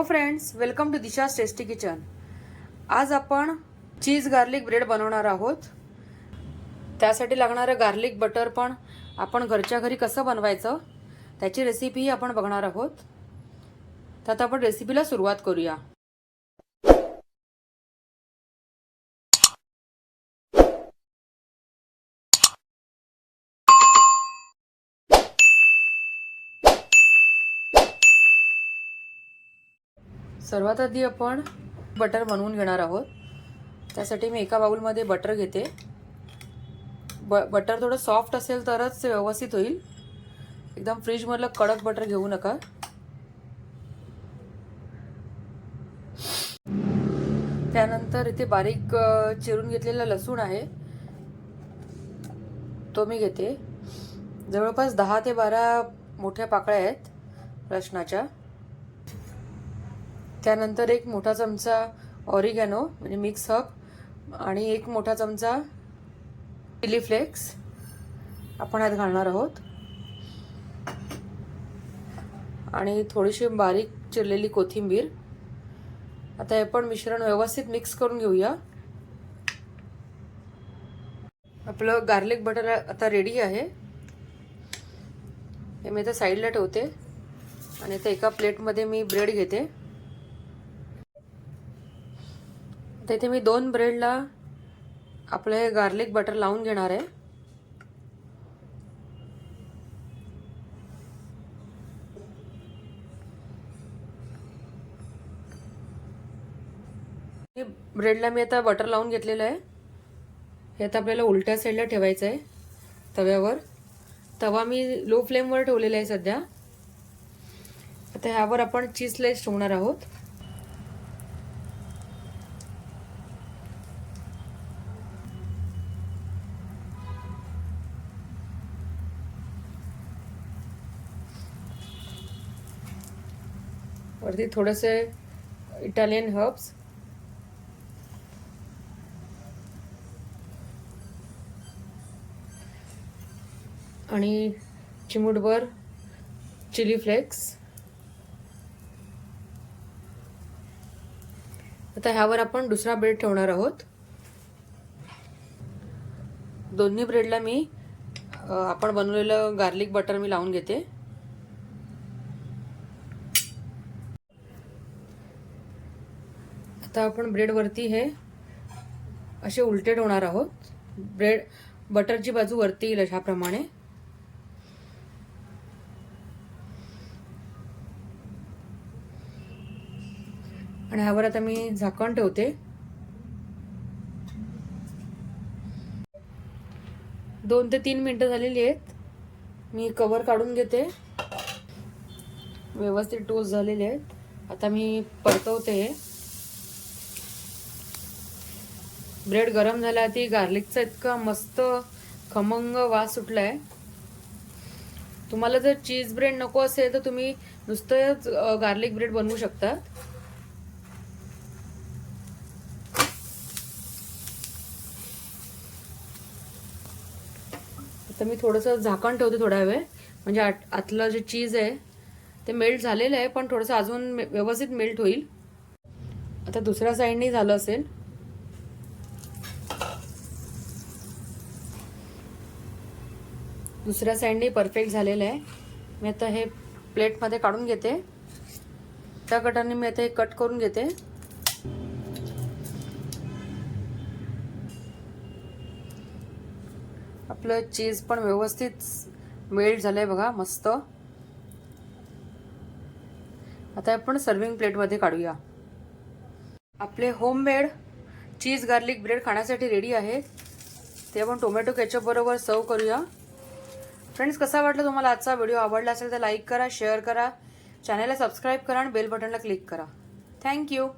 Friends, welcome to Disha's tasty kitchen. आज आपण cheese garlic bread बनवणार आहोत। त्यासाठी लागणारं गार्लिक बटर पण आपण घरच्या घरी कसं बनवायचं त्याची रेसिपी आपण बघणार आहोत। तर आता आपण रेसिपीला सुरुवात करूया। सर्वात आधी आपण बटर बनवून घेणार आहोत। त्यासाठी मी एका बाउलमध्ये बटर घेते। बटर थोडं सॉफ्ट असेल तरच व्यवस्थित होईल। एकदम फ्रीज मधलं कडक बटर घेऊ नका। त्यानंतर इथे बारीक चिरून घेतलेला लसूण आहे, तो मी घेते। जवळपास 10 ते 12 मोठ्या पाकळ्या आहेत लसणाच्या। त्यानंतर एक मोठा चमचा ऑरिगॅनो म्हणजे मिक्स हर्ब आणि एक मोठा चमचा चिली फ्लेक्स आपण यात घालणार आहोत आणि थोडीशी बारीक चिरलेली कोथिंबीर। आता हे पण मिश्रण व्यवस्थित मिक्स करून घेऊया। आपलं गार्लिक बटर आता रेडी आहे। हे मी आता साईडला ठेवते आणि आता एका प्लेटमध्ये मी ब्रेड घेते। इथे मी 2 ब्रेडला आपलं हे गार्लिक बटर लावून घेणार आहे। ब्रेडला मी आता बटर लावून घेतलेलं आहे। हे आता आपल्याला उलट्या साईडला ठेवायचं आहे तव्यावर। तवा मी लो फ्लेमवर ठेवलेला आहे सध्या। आता ह्यावर आपण चीज स्लाइस ठेवणार आहोत। वरती थोडेसे इटालियन हर्ब्स आणि चिमूटभर चिली फ्लेक्स। आता ह्यावर आपण दुसरा ब्रेड ठेवणार आहोत। दोन्ही ब्रेडला मी आपण बनवलेलं गार्लिक बटर मी लावून घेते। आता आपण ब्रेड वरती हे असे उलटे ठेवणार आहोत। ब्रेड बटरची बाजू वरती येईल अशाप्रमाणे। आणि ह्यावर आता मी झाकण ठेवते। 2 ते 3 मिनिटं झालेली आहेत। मी कव्हर काढून घेते। व्यवस्थित टोस्ट झालेले आहेत। आता मी परतवते। हे ब्रेड गरम झाला ती गार्लिकचा इतका मस्त खमंग वास सुटलाय। तुम्हाला जर चीज ब्रेड नको असेल तर तुम्ही नुसतंच गार्लिक ब्रेड बनवू शकता। आता मी थोडंसं झाकण ठेवते थोडा वेळ, म्हणजे आतलं जे चीज आहे ते मेल्ट झालेलं आहे, पण थोडंसं अजून व्यवस्थित मेल्ट होईल। आता दुसऱ्या साईडने झालं असेल। दुसऱ्या साईडने परफेक्ट झालेलं आहे। मी आता हे प्लेटमध्ये काढून घेते। त्या कटाने मी आता हे कट करून घेते। आपलं चीज पण व्यवस्थित मेल्ट झालंय बघा, मस्त। आता आपण सर्विंग प्लेटमध्ये काढूया। आपले होममेड चीज गार्लिक ब्रेड खाण्यासाठी रेडी आहे। ते आपण टोमॅटो केचप बरोबर सर्व करूया। फ्रेंड्स, कसा वाटला तुम्हाला आजचा व्हिडिओ? आवडला असेल तर लाईक करा, शेअर करा, चॅनलला सबस्क्राईब करा आणि बेल बटनला क्लिक करा। थँक्यू।